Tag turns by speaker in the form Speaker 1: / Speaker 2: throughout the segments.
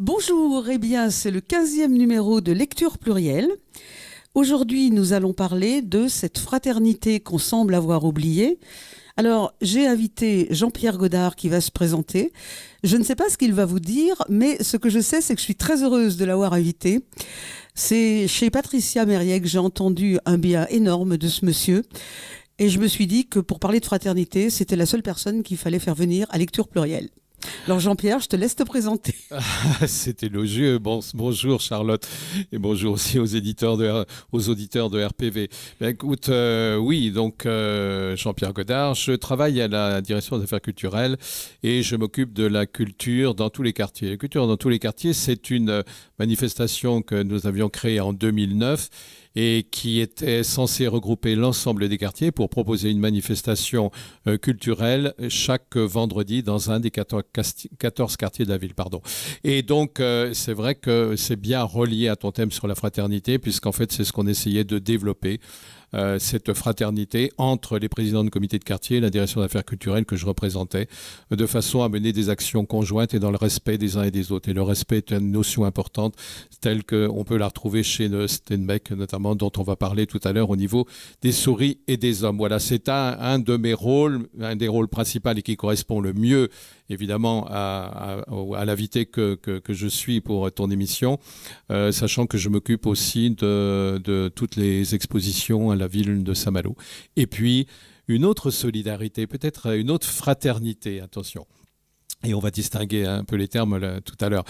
Speaker 1: Bonjour, eh bien c'est le 15e numéro de Lecture Plurielle. Aujourd'hui nous allons parler de cette fraternité qu'on semble avoir oubliée. Alors j'ai invité Jean-Pierre Godard qui va se présenter. Je ne sais pas ce qu'il va vous dire, mais ce que je sais c'est que je suis très heureuse de l'avoir invité. C'est chez Patricia Mériès que j'ai entendu un bien énorme de ce monsieur. Et je me suis dit que pour parler de fraternité, c'était la seule personne qu'il fallait faire venir à Lecture Plurielle. Alors Jean-Pierre, je te laisse te présenter.
Speaker 2: C'est élogieux. Bonjour Charlotte et bonjour aussi aux auditeurs de RPV. Écoute, oui, donc Jean-Pierre Godard, je travaille à la direction des affaires culturelles et je m'occupe de la culture dans tous les quartiers. La culture dans tous les quartiers, c'est une manifestation que nous avions créée en 2009 et qui était censé regrouper l'ensemble des quartiers pour proposer une manifestation culturelle chaque vendredi dans un des 14 quartiers de la ville. Et donc, c'est vrai que c'est bien relié à ton thème sur la fraternité, puisqu'en fait, c'est ce qu'on essayait de développer, cette fraternité entre les présidents de comités de quartier et la direction d'affaires culturelles que je représentais, de façon à mener des actions conjointes et dans le respect des uns et des autres. Et le respect est une notion importante, telle qu'on peut la retrouver chez le Steinbeck, notamment, dont on va parler tout à l'heure au niveau des souris et des hommes. Voilà, c'est un de mes rôles, un des rôles principaux et qui correspond le mieux, évidemment, à l'invité que je suis pour ton émission, sachant que je m'occupe aussi de toutes les expositions à la ville de Saint-Malo. Et puis, une autre solidarité, peut-être une autre fraternité, attention. Et on va distinguer un peu les termes là, tout à l'heure.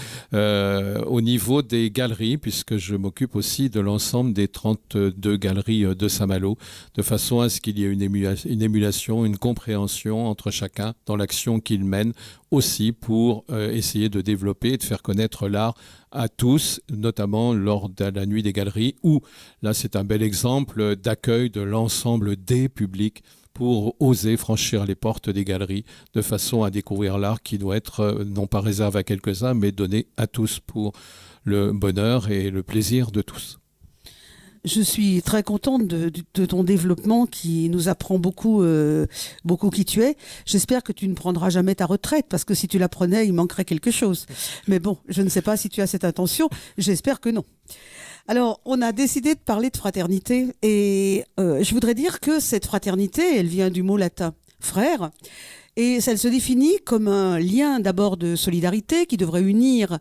Speaker 2: Au niveau des galeries, puisque je m'occupe aussi de l'ensemble des 32 galeries de Saint-Malo, de façon à ce qu'il y ait une émulation, une compréhension entre chacun dans l'action qu'il mène, aussi pour essayer de développer et de faire connaître l'art à tous, notamment lors de la nuit des galeries, où là c'est un bel exemple d'accueil de l'ensemble des publics pour oser franchir les portes des galeries de façon à découvrir l'art qui doit être non pas réservé à quelques-uns, mais donné à tous pour le bonheur et le plaisir de tous.
Speaker 1: Je suis très contente de ton développement qui nous apprend beaucoup qui tu es. J'espère que tu ne prendras jamais ta retraite parce que si tu la prenais, il manquerait quelque chose. Mais bon, je ne sais pas si tu as cette intention. J'espère que non. Alors, on a décidé de parler de fraternité et je voudrais dire que cette fraternité, elle vient du mot latin « frère » et ça se définit comme un lien d'abord de solidarité qui devrait unir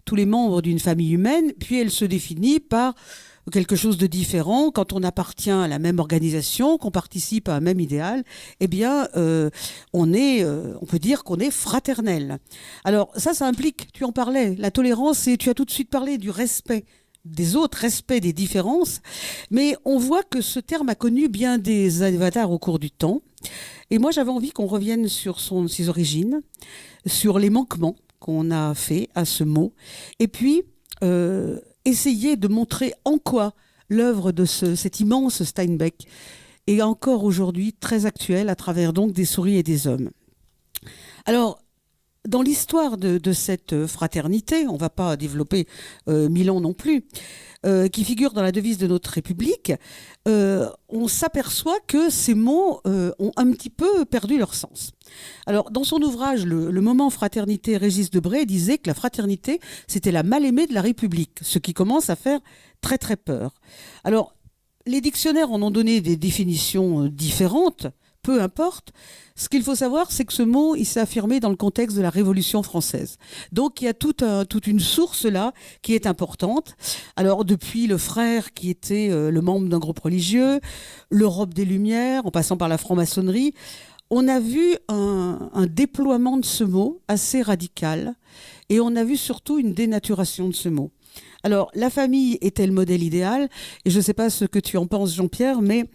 Speaker 1: tous les membres d'une famille humaine, puis elle se définit par quelque chose de différent. Quand on appartient à la même organisation, qu'on participe à un même idéal, eh bien, on peut dire qu'on est fraternel. Alors, ça implique, tu en parlais, la tolérance et tu as tout de suite parlé du respect des autres, respect des différences, mais on voit que ce terme a connu bien des avatars au cours du temps. Et moi, j'avais envie qu'on revienne sur ses origines, sur les manquements qu'on a fait à ce mot, et puis essayer de montrer en quoi l'œuvre de cet immense Steinbeck est encore aujourd'hui très actuelle à travers donc des souris et des hommes. Alors, dans l'histoire de cette fraternité, on ne va pas développer 1000 ans non plus, qui figure dans la devise de notre République, on s'aperçoit que ces mots ont un petit peu perdu leur sens. Alors, dans son ouvrage, le moment fraternité, Régis Debray disait que la fraternité, c'était la mal-aimée de la République, ce qui commence à faire très très peur. Alors, les dictionnaires en ont donné des définitions différentes, peu importe. Ce qu'il faut savoir, c'est que ce mot, il s'est affirmé dans le contexte de la Révolution française. Donc, il y a toute une source là qui est importante. Alors, depuis le frère qui était le membre d'un groupe religieux, l'Europe des Lumières, en passant par la franc-maçonnerie, on a vu un déploiement de ce mot assez radical et on a vu surtout une dénaturation de ce mot. Alors, la famille était le modèle idéal, et je ne sais pas ce que tu en penses, Jean-Pierre, mais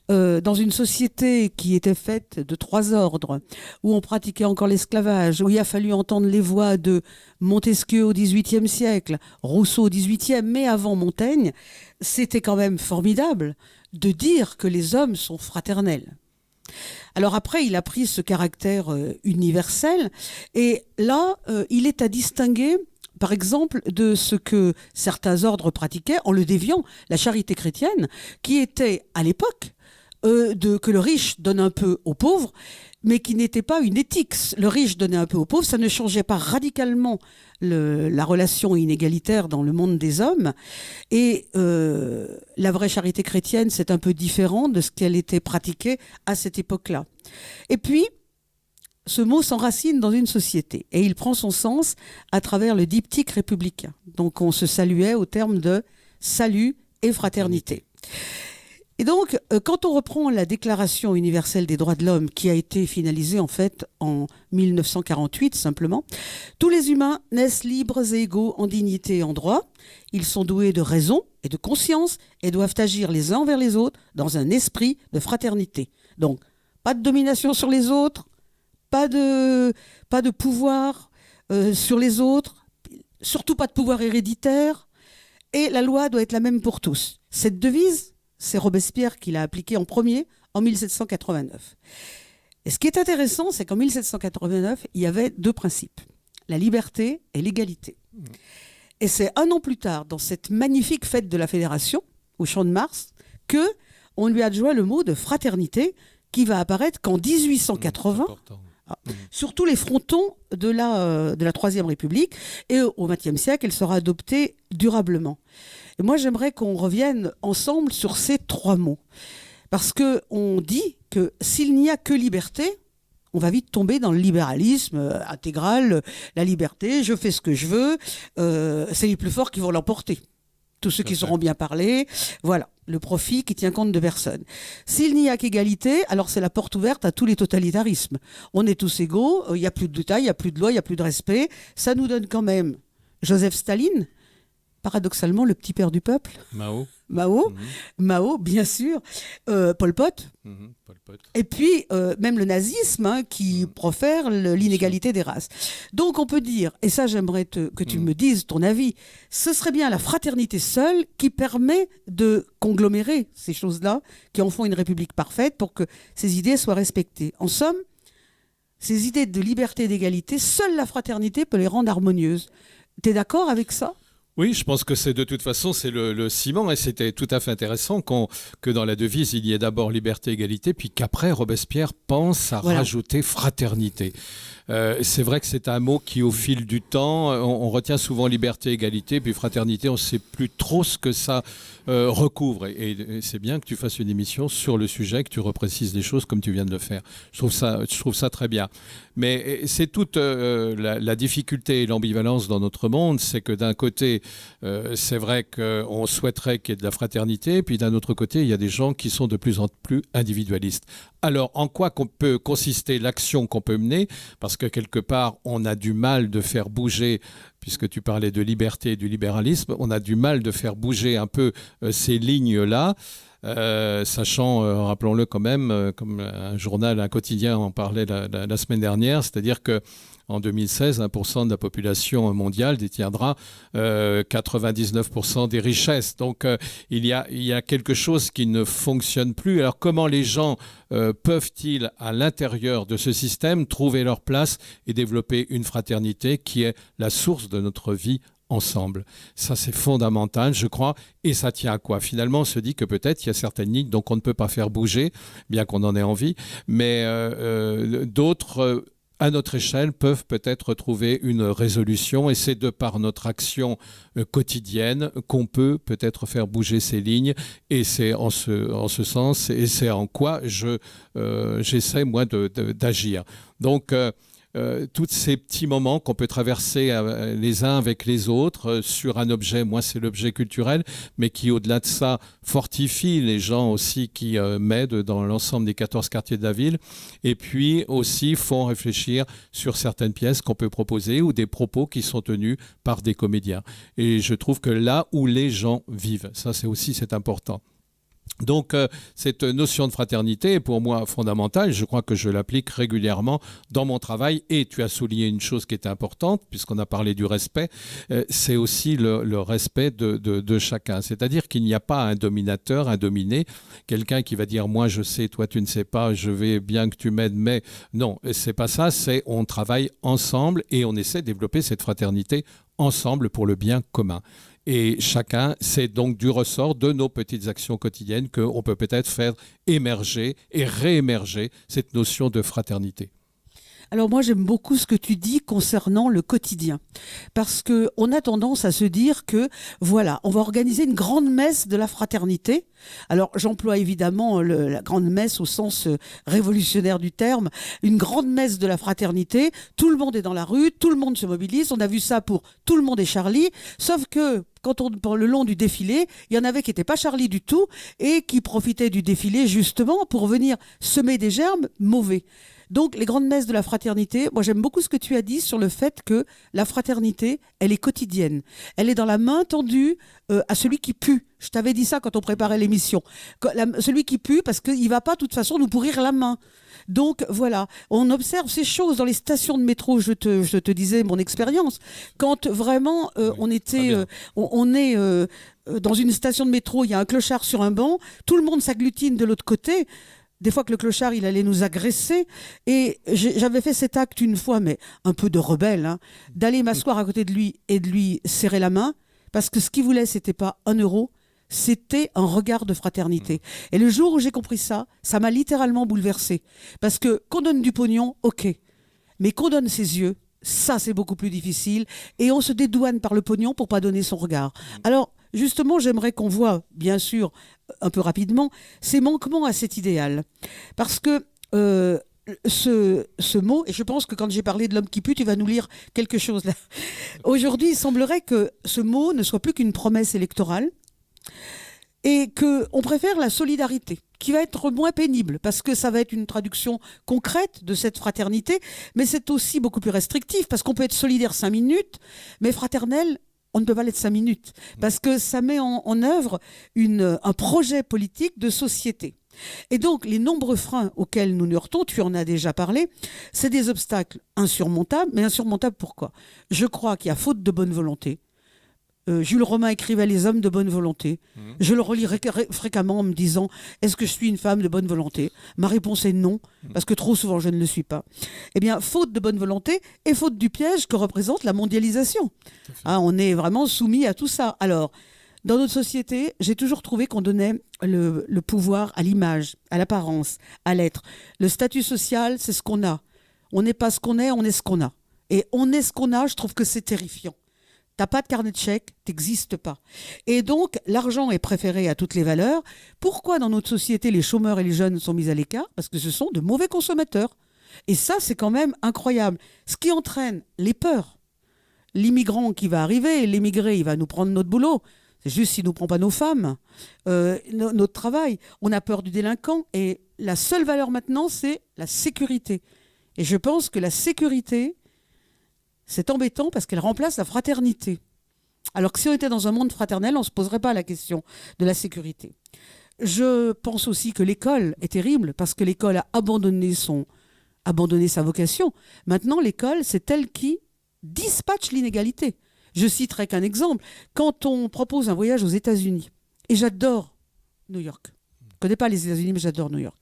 Speaker 1: dans une société qui était faite de 3 ordres, où on pratiquait encore l'esclavage, où il a fallu entendre les voix de Montesquieu au XVIIIe siècle, Rousseau au XVIIIe, mais avant Montaigne, c'était quand même formidable de dire que les hommes sont fraternels. Alors après, il a pris ce caractère universel, et là, il est à distinguer par exemple, de ce que certains ordres pratiquaient en le déviant, la charité chrétienne, qui était, à l'époque, que le riche donne un peu aux pauvres, mais qui n'était pas une éthique. Le riche donnait un peu aux pauvres, ça ne changeait pas radicalement la relation inégalitaire dans le monde des hommes. Et la vraie charité chrétienne, c'est un peu différent de ce qu'elle était pratiquée à cette époque-là. Et puis, ce mot s'enracine dans une société et il prend son sens à travers le diptyque républicain. Donc on se saluait au terme de salut et fraternité. Et donc, quand on reprend la Déclaration universelle des droits de l'homme, qui a été finalisée en fait en 1948 simplement, tous les humains naissent libres et égaux en dignité et en droit. Ils sont doués de raison et de conscience et doivent agir les uns envers les autres dans un esprit de fraternité. Donc, pas de domination sur les autres, pas de pouvoir sur les autres, surtout pas de pouvoir héréditaire, et la loi doit être la même pour tous. Cette devise, c'est Robespierre qui l'a appliquée en premier en 1789. Et ce qui est intéressant, c'est qu'en 1789, il y avait deux principes, la liberté et l'égalité. Et c'est un an plus tard, dans cette magnifique fête de la Fédération, au Champ de Mars, qu'on lui adjoint le mot de fraternité, qui va apparaître qu'en 1880, sur tous les frontons de la Troisième République, et au XXe siècle, elle sera adoptée durablement. Et moi, j'aimerais qu'on revienne ensemble sur ces trois mots. Parce qu'on dit que s'il n'y a que liberté, on va vite tomber dans le libéralisme intégral, la liberté, je fais ce que je veux, c'est les plus forts qui vont l'emporter. Tous ceux qui sauront bien parler, voilà, le profit qui tient compte de personne. S'il n'y a qu'égalité, alors c'est la porte ouverte à tous les totalitarismes. On est tous égaux, il n'y a plus de taille, il n'y a plus de loi, il n'y a plus de respect. Ça nous donne quand même Joseph Staline, paradoxalement le petit père du peuple. Mao, bien sûr. Pol Pot. Et puis, même le nazisme, qui profère l'inégalité des races. Donc, on peut dire, et ça, j'aimerais que tu me dises ton avis, ce serait bien la fraternité seule qui permet de conglomérer ces choses-là, qui en font une république parfaite pour que ces idées soient respectées. En somme, ces idées de liberté et d'égalité, seule la fraternité peut les rendre harmonieuses. Tu es d'accord avec ça ?
Speaker 2: Oui, je pense que c'est de toute façon, c'est le ciment, et c'était tout à fait intéressant que dans la devise, il y ait d'abord liberté, égalité, puis qu'après, Robespierre pense à rajouter fraternité. C'est vrai que c'est un mot qui, au fil du temps, on retient souvent liberté, égalité, puis fraternité, on ne sait plus trop ce que ça recouvre. Et c'est bien que tu fasses une émission sur le sujet, que tu reprécises les choses comme tu viens de le faire. Je trouve ça très bien. Mais c'est toute la difficulté et l'ambivalence dans notre monde, c'est que d'un côté, c'est vrai qu'on souhaiterait qu'il y ait de la fraternité, puis d'un autre côté, il y a des gens qui sont de plus en plus individualistes. Alors, en quoi peut consister l'action qu'on peut mener ? Parce que quelque part, on a du mal de faire bouger, puisque tu parlais de liberté et du libéralisme, on a du mal de faire bouger un peu ces lignes-là. Sachant, rappelons-le quand même, comme un journal, un quotidien en parlait la semaine dernière, c'est-à-dire que en 2016, 1% de la population mondiale détiendra 99% des richesses. Donc, il y a quelque chose qui ne fonctionne plus. Alors, comment les gens peuvent-ils, à l'intérieur de ce système, trouver leur place et développer une fraternité qui est la source de notre vie ensemble? Ça, c'est fondamental, je crois. Et ça tient à quoi ? Finalement, on se dit que peut-être il y a certaines lignes donc on ne peut pas faire bouger, bien qu'on en ait envie, mais d'autres... à notre échelle, peuvent peut-être trouver une résolution, et c'est de par notre action quotidienne qu'on peut peut-être faire bouger ces lignes, et c'est en ce sens, et c'est en quoi j'essaie, moi, d'agir. Donc, tous ces petits moments qu'on peut traverser les uns avec les autres sur un objet, moi c'est l'objet culturel, mais qui au-delà de ça fortifie les gens aussi qui m'aident dans l'ensemble des 14 quartiers de la ville, et puis aussi font réfléchir sur certaines pièces qu'on peut proposer ou des propos qui sont tenus par des comédiens. Et je trouve que là où les gens vivent, ça c'est important. Donc, cette notion de fraternité est pour moi fondamentale. Je crois que je l'applique régulièrement dans mon travail. Et tu as souligné une chose qui était importante, puisqu'on a parlé du respect, c'est aussi le respect de chacun. C'est-à-dire qu'il n'y a pas un dominateur, un dominé, quelqu'un qui va dire « moi je sais, toi tu ne sais pas, je vais bien que tu m'aides », mais non, c'est pas ça, c'est on travaille ensemble et on essaie de développer cette fraternité ensemble pour le bien commun. Et chacun, c'est donc du ressort de nos petites actions quotidiennes qu'on peut peut-être faire émerger et réémerger cette notion de fraternité.
Speaker 1: Alors moi, j'aime beaucoup ce que tu dis concernant le quotidien. Parce qu'on a tendance à se dire que, voilà, on va organiser une grande messe de la fraternité. Alors j'emploie évidemment la grande messe au sens révolutionnaire du terme. Une grande messe de la fraternité. Tout le monde est dans la rue, tout le monde se mobilise. On a vu ça pour Tout le monde est Charlie. Sauf que pour le long du défilé, il y en avait qui n'étaient pas Charlie du tout et qui profitaient du défilé justement pour venir semer des germes mauvais. Donc, les grandes messes de la fraternité, moi j'aime beaucoup ce que tu as dit sur le fait que la fraternité, elle est quotidienne. Elle est dans la main tendue à celui qui pue. Je t'avais dit ça quand on préparait l'émission. Celui qui pue, parce qu'il ne va pas de toute façon nous pourrir la main. Donc voilà, on observe ces choses dans les stations de métro, je te disais mon expérience. Quand vraiment on était, on est dans une station de métro, il y a un clochard sur un banc, tout le monde s'agglutine de l'autre côté. Des fois que le clochard, il allait nous agresser. Et j'avais fait cet acte une fois, mais un peu de rebelle, hein, d'aller m'asseoir à côté de lui et de lui serrer la main, parce que ce qu'il voulait, c'était pas 1 euro, c'était un regard de fraternité. Et le jour où j'ai compris ça, ça m'a littéralement bouleversée. Parce que qu'on donne du pognon, ok. Mais qu'on donne ses yeux, ça, c'est beaucoup plus difficile. Et on se dédouane par le pognon pour pas donner son regard. Alors, justement, j'aimerais qu'on voit, bien sûr, un peu rapidement, ces manquements à cet idéal. Parce que ce mot, et je pense que quand j'ai parlé de l'homme qui pue, tu vas nous lire quelque chose là. Aujourd'hui, il semblerait que ce mot ne soit plus qu'une promesse électorale et qu'on préfère la solidarité, qui va être moins pénible, parce que ça va être une traduction concrète de cette fraternité, mais c'est aussi beaucoup plus restrictif, parce qu'on peut être solidaire 5 minutes, mais fraternel, on ne peut pas l'être 5 minutes, parce que ça met en œuvre un projet politique de société. Et donc, les nombreux freins auxquels nous nous heurtons, tu en as déjà parlé, c'est des obstacles insurmontables, mais insurmontables pourquoi ? Je crois qu'il y a faute de bonne volonté. Jules Romain écrivait Les hommes de bonne volonté. Je le relis fréquemment en me disant est-ce que je suis une femme de bonne volonté ? Ma réponse est non, parce que trop souvent je ne le suis pas. Eh bien, faute de bonne volonté et faute du piège que représente la mondialisation. Hein, on est vraiment soumis à tout ça. Alors, dans notre société, j'ai toujours trouvé qu'on donnait le pouvoir à l'image, à l'apparence, à l'être. Le statut social, c'est ce qu'on a. On n'est pas ce qu'on est, on est ce qu'on a. Et on est ce qu'on a, je trouve que c'est terrifiant. T'as pas de carnet de chèques, t'existes pas. Et donc, l'argent est préféré à toutes les valeurs. Pourquoi dans notre société, les chômeurs et les jeunes sont mis à l'écart ? Parce que ce sont de mauvais consommateurs. Et ça, c'est quand même incroyable. Ce qui entraîne les peurs. L'immigrant qui va arriver, l'émigré, il va nous prendre notre boulot. C'est juste s'il ne nous prend pas nos femmes, notre travail. On a peur du délinquant. Et la seule valeur maintenant, c'est la sécurité. Et je pense que la sécurité, c'est embêtant parce qu'elle remplace la fraternité. Alors que si on était dans un monde fraternel, on ne se poserait pas la question de la sécurité. Je pense aussi que l'école est terrible parce que l'école a abandonné sa vocation. Maintenant, l'école, c'est elle qui dispatche l'inégalité. Je citerai qu'un exemple. Quand on propose un voyage aux États-Unis, et j'adore New York. Je ne connais pas les États-Unis, mais j'adore New York.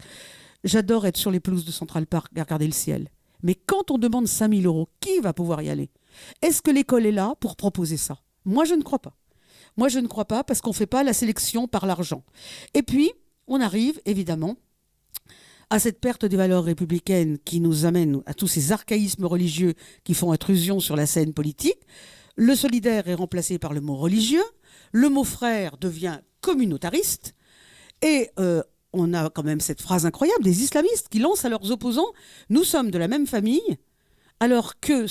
Speaker 1: J'adore être sur les pelouses de Central Park et regarder le ciel. Mais quand on demande 5 000 €, qui va pouvoir y aller ? Est-ce que l'école est là pour proposer ça ? Moi, je ne crois pas. Moi, je ne crois pas parce qu'on ne fait pas la sélection par l'argent. Et puis, on arrive, évidemment, à cette perte des valeurs républicaines qui nous amène à tous ces archaïsmes religieux qui font intrusion sur la scène politique. Le solidaire est remplacé par le mot religieux. Le mot frère devient communautariste. Et on a quand même cette phrase incroyable des islamistes qui lancent à leurs opposants « Nous sommes de la même famille », alors que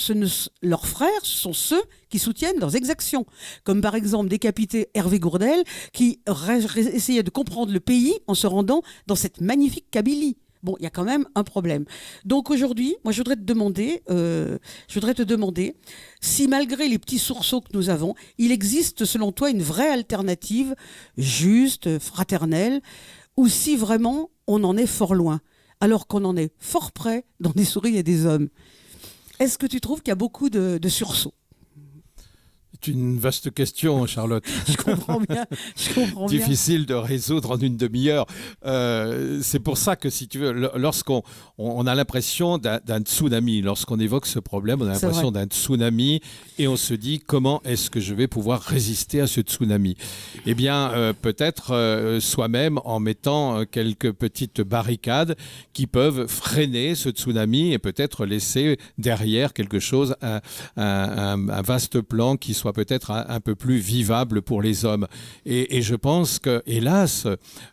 Speaker 1: leurs frères sont ceux qui soutiennent leurs exactions. Comme par exemple décapiter Hervé Gourdel, qui essayait de comprendre le pays en se rendant dans cette magnifique Kabylie. Bon, il y a quand même un problème. Donc aujourd'hui, moi je voudrais te demander si malgré les petits sursauts que nous avons, il existe selon toi une vraie alternative juste, fraternelle, ou si vraiment on en est fort loin, alors qu'on en est fort près dans des souris et des hommes. Est-ce que tu trouves qu'il y a beaucoup de sursauts ?
Speaker 2: C'est une vaste question, Charlotte.
Speaker 1: Je comprends bien.
Speaker 2: Difficile de résoudre en une demi-heure. C'est pour ça que, si tu veux, lorsqu'on a l'impression d'un tsunami, lorsqu'on évoque ce problème, on a l'impression d'un tsunami et on se dit comment est-ce que je vais pouvoir résister à ce tsunami ? Eh bien, peut-être soi-même en mettant quelques petites barricades qui peuvent freiner ce tsunami et peut-être laisser derrière quelque chose, un vaste plan qui soit peut-être un peu plus vivable pour les hommes. Et je pense que, hélas,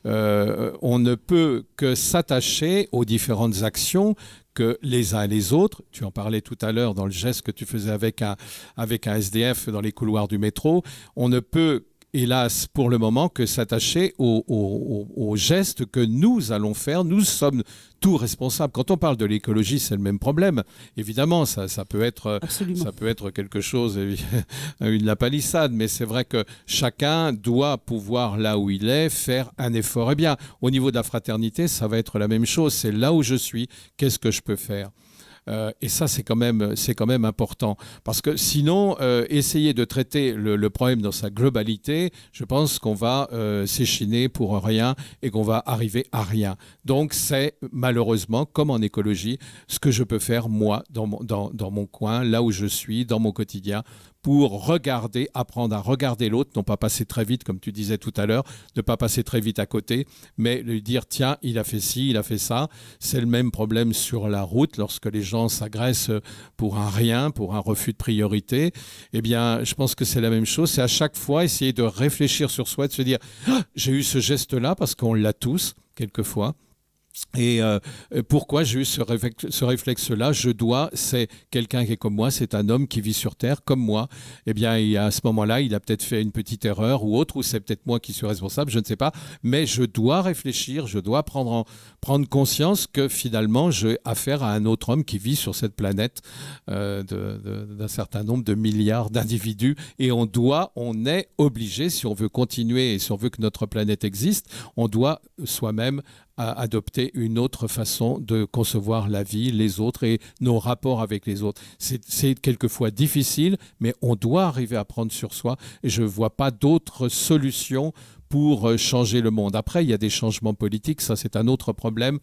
Speaker 2: on ne peut que s'attacher aux différentes actions que les uns et les autres, tu en parlais tout à l'heure dans le geste que tu faisais avec un SDF dans les couloirs du métro, on ne peut hélas, pour le moment, que s'attacher aux gestes que nous allons faire. Nous sommes tous responsables. Quand on parle de l'écologie, c'est le même problème. Évidemment, ça peut être quelque chose, la palissade, mais c'est vrai que chacun doit pouvoir, là où il est, faire un effort. Eh bien, au niveau de la fraternité, ça va être la même chose. C'est là où je suis, qu'est-ce que je peux faire ? Et ça, c'est quand même important. Parce que sinon, essayer de traiter le problème dans sa globalité, je pense qu'on va s'échiner pour rien et qu'on va arriver à rien. Donc, c'est malheureusement, comme en écologie, ce que je peux faire, moi, dans mon coin, là où je suis, dans mon quotidien, pour apprendre à regarder l'autre, non pas passer très vite, comme tu disais tout à l'heure, ne pas passer très vite à côté, mais lui dire, tiens, il a fait ci, il a fait ça. C'est le même problème sur la route, lorsque les gens s'agressent pour un rien, pour un refus de priorité. Eh bien, je pense que c'est la même chose. C'est à chaque fois essayer de réfléchir sur soi, de se dire, j'ai eu ce geste-là, parce qu'on l'a tous, quelquefois. Et pourquoi j'ai eu ce réflexe-là ? C'est quelqu'un qui est comme moi, c'est un homme qui vit sur Terre comme moi. Eh bien, à ce moment-là, il a peut-être fait une petite erreur ou autre, ou c'est peut-être moi qui suis responsable, je ne sais pas. Mais je dois réfléchir, je dois prendre conscience que finalement, j'ai affaire à un autre homme qui vit sur cette planète d'un certain nombre de milliards d'individus. Et on est obligé, si on veut continuer et si on veut que notre planète existe, on doit soi-même adopter une autre façon de concevoir la vie, les autres et nos rapports avec les autres. C'est quelquefois difficile, mais on doit arriver à prendre sur soi et je ne vois pas d'autre solution pour changer le monde. Après, il y a des changements politiques, ça c'est un autre problème,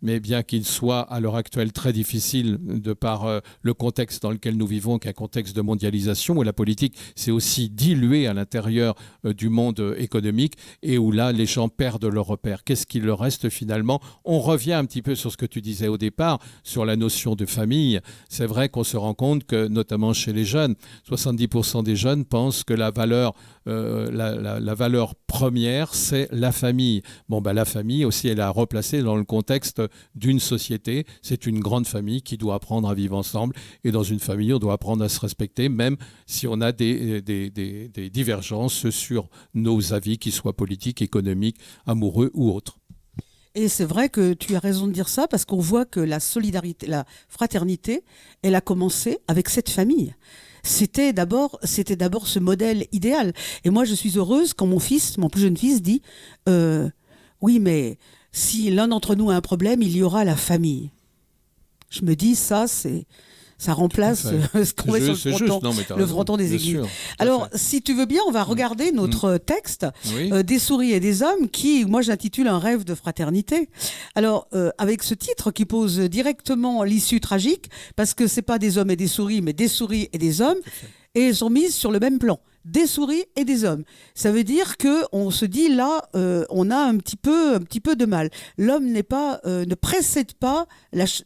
Speaker 2: mais bien qu'il soit à l'heure actuelle très difficile de par le contexte dans lequel nous vivons, qui est un contexte de mondialisation, où la politique s'est aussi diluée à l'intérieur du monde économique et où là, les gens perdent leurs repères. Qu'est-ce qu'il leur reste finalement ? On revient un petit peu sur ce que tu disais au départ, sur la notion de famille. C'est vrai qu'on se rend compte que, notamment chez les jeunes, 70% des jeunes pensent que la valeur première, c'est la famille. La famille aussi, elle est à replacer dans le contexte d'une société. C'est une grande famille qui doit apprendre à vivre ensemble. Et dans une famille, on doit apprendre à se respecter, même si on a des divergences sur nos avis, qu'ils soient politiques, économiques, amoureux ou autres.
Speaker 1: Et c'est vrai que tu as raison de dire ça, parce qu'on voit que la solidarité, la fraternité, elle a commencé avec cette famille. C'était d'abord ce modèle idéal. Et moi, je suis heureuse quand mon plus jeune fils dit oui, mais si l'un d'entre nous a un problème, il y aura la famille. Je me dis, ça remplace ce qu'on met sur le fronton des aiguilles. Alors, si tu veux bien, on va regarder notre texte Des souris et des hommes qui, moi, j'intitule Un rêve de fraternité. Alors, avec ce titre qui pose directement l'issue tragique, parce que c'est pas des hommes et des souris, mais des souris et des hommes, et elles sont mises sur le même plan. Des souris et des hommes. Ça veut dire qu'on se dit là, on a un petit peu de mal. L'homme ne précède pas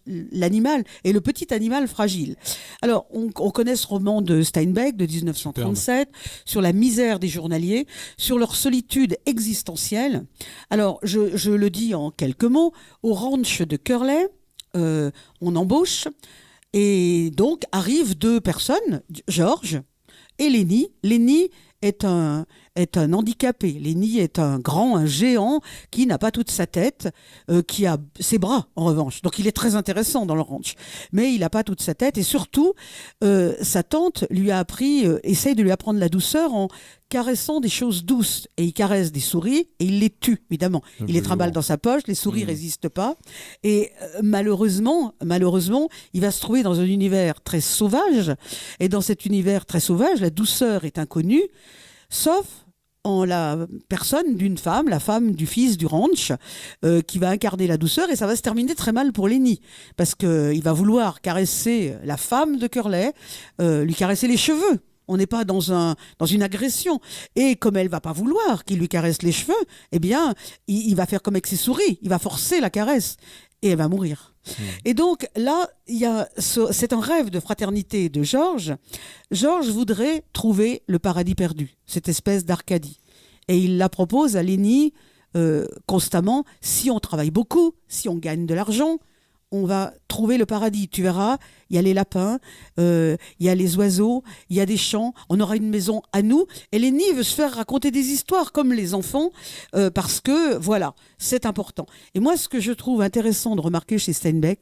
Speaker 1: l'animal et le petit animal fragile. Alors, on connaît ce roman de Steinbeck de 1937 sur la misère des journaliers, sur leur solitude existentielle. Alors, je le dis en quelques mots, au ranch de Curley, on embauche et donc arrivent deux personnes, Georges et Lenny. Lenny est un est un handicapé. Lenny est un géant qui n'a pas toute sa tête, qui a ses bras en revanche. Donc il est très intéressant dans le ranch. Mais il n'a pas toute sa tête et surtout, sa tante lui a appris, essaye de lui apprendre la douceur en caressant des choses douces. Et il caresse des souris et il les tue, évidemment. Il les trimballe dans sa poche, les souris résistent pas. Et malheureusement, il va se trouver dans un univers très sauvage. Et dans cet univers très sauvage, la douceur est inconnue, sauf en la personne d'une femme, la femme du fils du ranch, qui va incarner la douceur, et ça va se terminer très mal pour Lenny, parce qu'il va vouloir caresser la femme de Curly, lui caresser les cheveux. On n'est pas dans une agression. Et comme elle ne va pas vouloir qu'il lui caresse les cheveux, eh bien, il va faire comme avec ses souris, il va forcer la caresse, et elle va mourir. Et donc là, c'est un rêve de fraternité de George. George voudrait trouver le paradis perdu, cette espèce d'Arcadie. Et il la propose à Lenny constamment. Si on travaille beaucoup, si on gagne de l'argent, on va trouver le paradis. Tu verras, il y a les lapins, il y a les oiseaux, il y a des champs, on aura une maison à nous. Et Lenny veut se faire raconter des histoires comme les enfants, parce que, voilà, c'est important. Et moi, ce que je trouve intéressant de remarquer chez Steinbeck,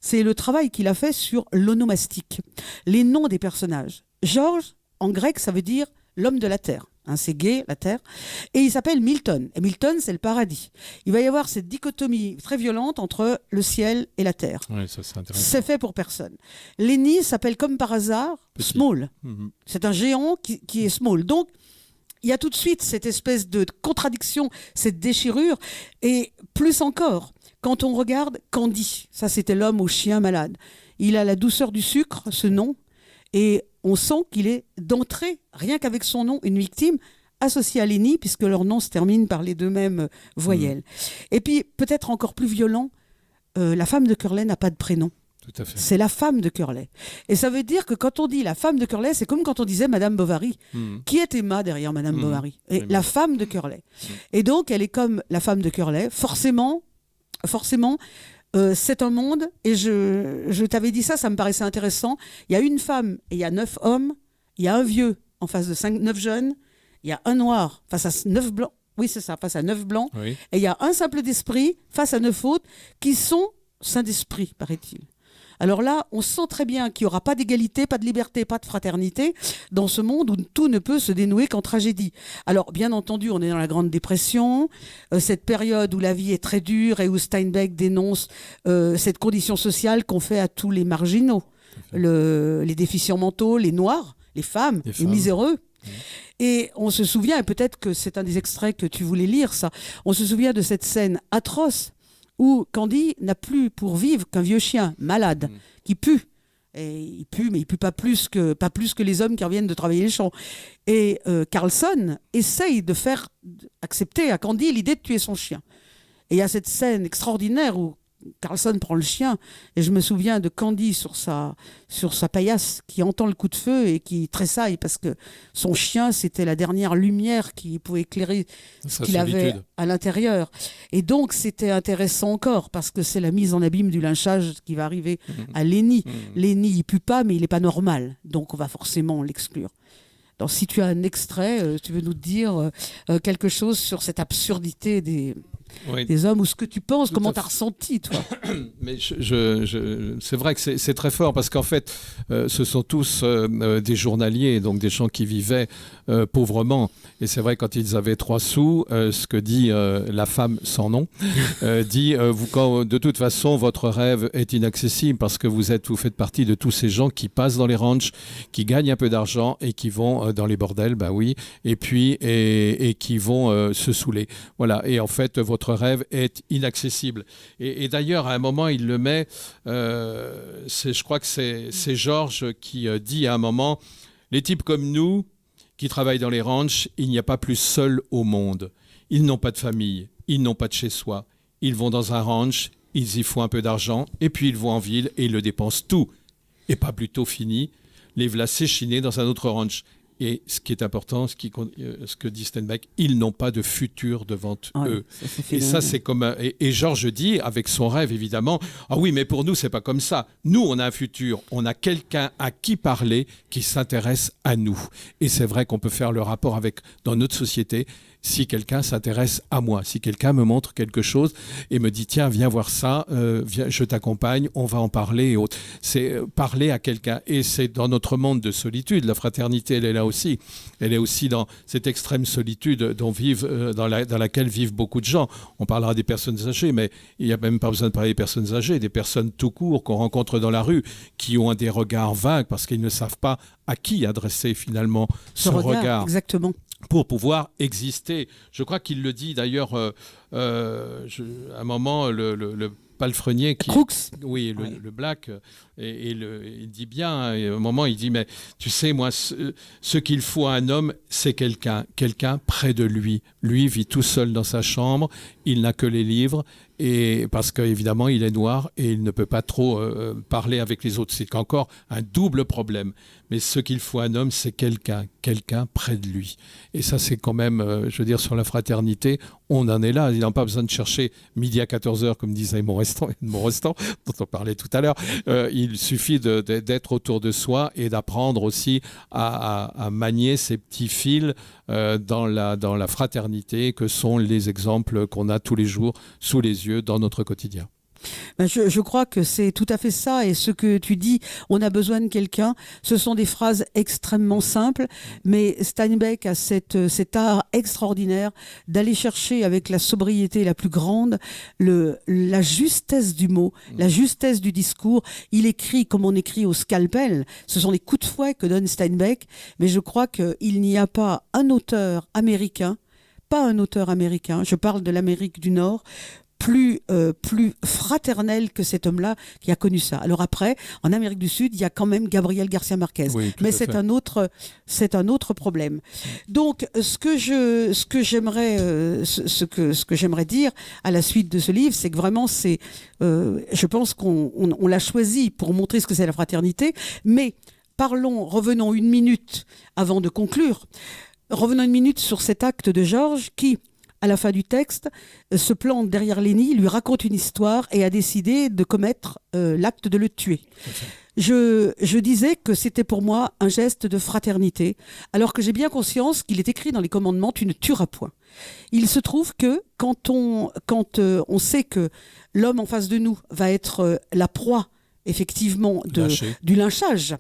Speaker 1: c'est le travail qu'il a fait sur l'onomastique, les noms des personnages. George, en grec, ça veut dire l'homme de la terre. C'est gai, la terre. Et il s'appelle Milton. Et Milton, c'est le paradis. Il va y avoir cette dichotomie très violente entre le ciel et la terre.
Speaker 2: Oui, ça, c'est intéressant.
Speaker 1: C'est fait pour personne. Lenny s'appelle comme par hasard Small. C'est un géant qui est small. Donc, il y a tout de suite cette espèce de contradiction, cette déchirure. Et plus encore, quand on regarde Candy, ça c'était l'homme au chien malade. Il a la douceur du sucre, ce nom. Et on sent qu'il est d'entrée, rien qu'avec son nom, une victime associée à Lenny, puisque leur nom se termine par les deux mêmes voyelles. Et puis, peut-être encore plus violent, la femme de Curly n'a pas de prénom.
Speaker 2: Tout à fait.
Speaker 1: C'est la femme de Curly. Et ça veut dire que quand on dit la femme de Curly, c'est comme quand on disait Madame Bovary. Qui est Emma derrière Madame Bovary? Et la femme de Curly. Et donc, elle est comme la femme de Curly. Forcément, c'est un monde, et je t'avais dit ça me paraissait intéressant. Il y a une femme et il y a 9 hommes, il y a un vieux en face de 9 jeunes, il y a un noir face à 9 blancs, oui c'est ça, face à 9 blancs,
Speaker 2: oui.
Speaker 1: Et il y a un simple d'esprit face à 9 autres qui sont saints d'esprit, paraît-il. Alors là, on sent très bien qu'il n'y aura pas d'égalité, pas de liberté, pas de fraternité dans ce monde où tout ne peut se dénouer qu'en tragédie. Alors, bien entendu, on est dans la Grande Dépression, cette période où la vie est très dure et où Steinbeck dénonce cette condition sociale qu'on fait à tous les marginaux, les déficients mentaux, les noirs, les femmes, les miséreux. Et on se souvient, et peut-être que c'est un des extraits que tu voulais lire, ça, on se souvient de cette scène atroce où Candy n'a plus pour vivre qu'un vieux chien malade qui pue. Et il pue, mais il pue pas plus que les hommes qui reviennent de travailler les champs. Et Carlson essaye de faire accepter à Candy l'idée de tuer son chien. Et il y a cette scène extraordinaire où Carlson prend le chien, et je me souviens de Candy sur sa paillasse qui entend le coup de feu et qui tressaille parce que son chien, c'était la dernière lumière qui pouvait éclairer ce qu'il avait à l'intérieur. Et donc c'était intéressant encore parce que c'est la mise en abîme du lynchage qui va arriver à Lenny. Lenny, il pue pas, mais il n'est pas normal, donc on va forcément l'exclure. Donc si tu as un extrait, tu veux nous dire quelque chose sur cette absurdité des hommes, ou ce que tu penses, comment tu as ressenti, toi?
Speaker 2: Mais c'est vrai que c'est très fort, parce qu'en fait, ce sont tous des journaliers, donc des gens qui vivaient pauvrement. Et c'est vrai, quand ils avaient 3 sous, ce que dit la femme sans nom, dit de toute façon, votre rêve est inaccessible, parce que vous faites partie de tous ces gens qui passent dans les ranchs, qui gagnent un peu d'argent et qui vont dans les bordels, bah oui, et puis et qui vont se saouler. Voilà. Et en fait, votre rêve est inaccessible. Et d'ailleurs, à un moment, il le met, je crois que c'est Georges qui dit à un moment, les types comme nous, qui travaillent dans les ranchs, il n'y a pas plus seul au monde. Ils n'ont pas de famille, ils n'ont pas de chez soi. Ils vont dans un ranch, ils y font un peu d'argent, et puis ils vont en ville et ils le dépensent tout. Et pas plus tôt fini, les voilà s'échiner dans un autre ranch. Et ce qui est important, ce que dit Steinbeck, ils n'ont pas de futur devant eux. Et ça, c'est comme... Et Georges dit, avec son rêve, évidemment, « Ah oui, mais pour nous, c'est pas comme ça. Nous, on a un futur. On a quelqu'un à qui parler qui s'intéresse à nous. » Et c'est vrai qu'on peut faire le rapport avec, dans notre société, si quelqu'un s'intéresse à moi, si quelqu'un me montre quelque chose et me dit « Tiens, viens voir ça, viens, je t'accompagne, on va en parler. » et autres. C'est parler à quelqu'un. Et c'est dans notre monde de solitude. La fraternité, elle est là aussi. Elle est aussi dans cette extrême solitude dans laquelle vivent beaucoup de gens. On parlera des personnes âgées, mais il n'y a même pas besoin de parler des personnes âgées, des personnes tout court qu'on rencontre dans la rue, qui ont des regards vagues parce qu'ils ne savent pas à qui adresser finalement ce regard.
Speaker 1: Exactement.
Speaker 2: Pour pouvoir exister. Je crois qu'il le dit d'ailleurs, à un moment, le palefrenier qui...
Speaker 1: Crooks.
Speaker 2: Oui, le Black, il dit bien, et à un moment il dit, mais tu sais, moi, ce qu'il faut à un homme, c'est quelqu'un près de lui. Lui vit tout seul dans sa chambre, il n'a que les livres, et parce qu'évidemment il est noir et il ne peut pas trop parler avec les autres. C'est encore un double problème. Mais ce qu'il faut à un homme, c'est quelqu'un près de lui. Et ça, c'est quand même, je veux dire, sur la fraternité, on en est là. Il n'a pas besoin de chercher midi à 14h, comme disait Morestan, dont on parlait tout à l'heure. Il suffit d'être autour de soi et d'apprendre aussi à manier ces petits fils dans la fraternité que sont les exemples qu'on a tous les jours sous les yeux dans notre quotidien.
Speaker 1: Je crois que c'est tout à fait ça, et ce que tu dis, on a besoin de quelqu'un, ce sont des phrases extrêmement simples, mais Steinbeck a cet art extraordinaire d'aller chercher avec la sobriété la plus grande la justesse du mot, la justesse du discours. Il écrit comme on écrit au scalpel, ce sont des coups de fouet que donne Steinbeck, mais je crois qu'il n'y a pas un auteur américain, je parle de l'Amérique du Nord, plus fraternel que cet homme-là qui a connu ça. Alors après, en Amérique du Sud, il y a quand même Gabriel Garcia Marquez, mais c'est un autre problème. Donc, ce que j'aimerais dire à la suite de ce livre, c'est que vraiment, je pense qu'on l'a choisi pour montrer ce que c'est la fraternité, mais revenons une minute avant de conclure. Revenons une minute sur cet acte de Georges qui, à la fin du texte, se plante derrière Lenny, lui raconte une histoire et a décidé de commettre l'acte de le tuer. Je disais que c'était pour moi un geste de fraternité, alors que j'ai bien conscience qu'il est écrit dans les commandements « tu ne tueras point ». Il se trouve que quand on sait que l'homme en face de nous va être la proie effectivement du lynchage,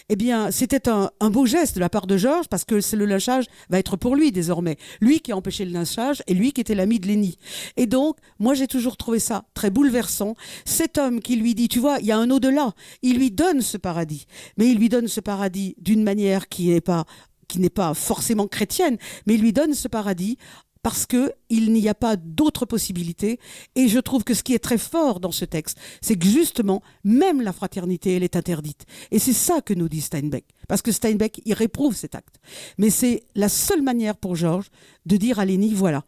Speaker 1: eh bien c'était un beau geste de la part de Georges, parce que le lynchage va être pour lui désormais, lui qui a empêché le lynchage et lui qui était l'ami de Lenny. Et donc moi j'ai toujours trouvé ça très bouleversant, cet homme qui lui dit, tu vois, il y a un au-delà, il lui donne ce paradis, mais il lui donne ce paradis d'une manière qui n'est pas forcément chrétienne, mais il lui donne ce paradis parce qu'il n'y a pas d'autre possibilité. Et je trouve que ce qui est très fort dans ce texte, c'est que justement, même la fraternité, elle est interdite. Et c'est ça que nous dit Steinbeck. Parce que Steinbeck, il réprouve cet acte. Mais c'est la seule manière pour Georges de dire à Lenny, voilà,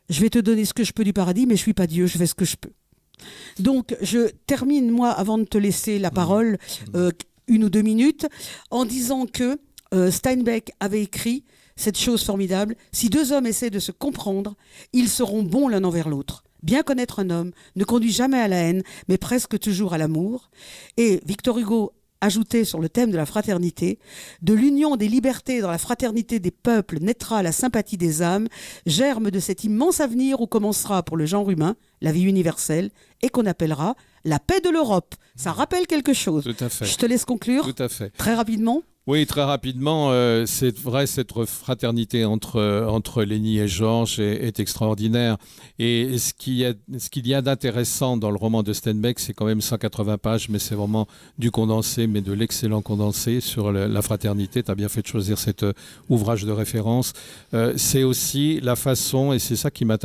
Speaker 1: je vais te donner ce que je peux du paradis, mais je ne suis pas Dieu, je fais ce que je peux. Donc, je termine, moi, avant de te laisser la parole, 1 ou 2 minutes, en disant que Steinbeck avait écrit cette chose formidable: si 2 hommes essaient de se comprendre, ils seront bons l'un envers l'autre. Bien connaître un homme ne conduit jamais à la haine, mais presque toujours à l'amour. Et Victor Hugo ajoutait sur le thème de la fraternité: de l'union des libertés dans la fraternité des peuples naîtra la sympathie des âmes, germe de cet immense avenir où commencera pour le genre humain la vie universelle et qu'on appellera la paix de l'Europe. Ça rappelle quelque chose.
Speaker 2: Tout à fait.
Speaker 1: Je te laisse conclure.
Speaker 2: Tout à fait.
Speaker 1: Très rapidement.
Speaker 2: Oui, très rapidement, c'est vrai, cette fraternité entre Lenny et Georges est extraordinaire. Et ce qu'il y a d'intéressant dans le roman de Steinbeck, c'est quand même 180 pages, mais c'est vraiment du condensé, mais de l'excellent condensé sur la fraternité. Tu as bien fait de choisir cet ouvrage de référence. C'est aussi la façon, et c'est ça qui m'a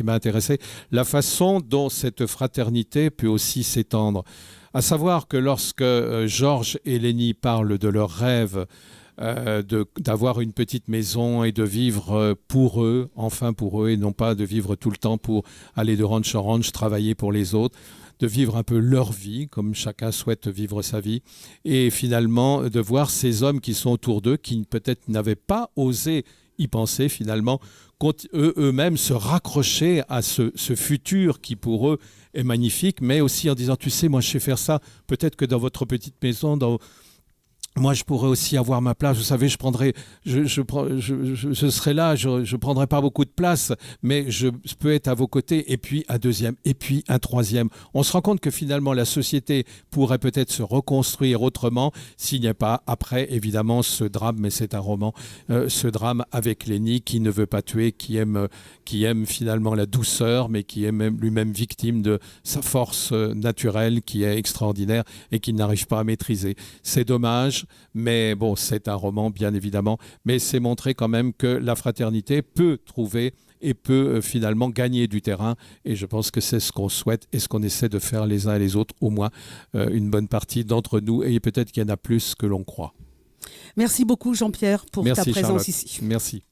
Speaker 2: intéressé, la façon dont cette fraternité peut aussi s'étendre. À savoir que lorsque Georges et Lenny parlent de leur rêve d'avoir une petite maison et de vivre pour eux, enfin pour eux, et non pas de vivre tout le temps pour aller de ranch en ranch, travailler pour les autres, de vivre un peu leur vie, comme chacun souhaite vivre sa vie, et finalement de voir ces hommes qui sont autour d'eux, qui peut-être n'avaient pas osé y penser finalement, eux-mêmes se raccrocher à ce futur qui pour eux est magnifique, mais aussi en disant, tu sais, moi je sais faire ça, peut-être que dans votre petite maison, moi, je pourrais aussi avoir ma place. Vous savez, je serai là, je prendrai pas beaucoup de place, mais je peux être à vos côtés. Et puis un deuxième, et puis un troisième. On se rend compte que finalement, la société pourrait peut-être se reconstruire autrement s'il n'y a pas, après, évidemment, ce drame, mais c'est un roman, ce drame avec Lenny qui ne veut pas tuer, qui aime finalement la douceur, mais qui est même lui-même victime de sa force naturelle qui est extraordinaire et qu'il n'arrive pas à maîtriser. C'est dommage. Mais bon, c'est un roman, bien évidemment, mais c'est montrer quand même que la fraternité peut trouver et peut finalement gagner du terrain. Et je pense que c'est ce qu'on souhaite et ce qu'on essaie de faire les uns et les autres, au moins une bonne partie d'entre nous. Et peut-être qu'il y en a plus que l'on croit.
Speaker 1: Merci beaucoup, Jean-Pierre, pour ta présence
Speaker 2: Charlotte.
Speaker 1: ici.
Speaker 2: Merci.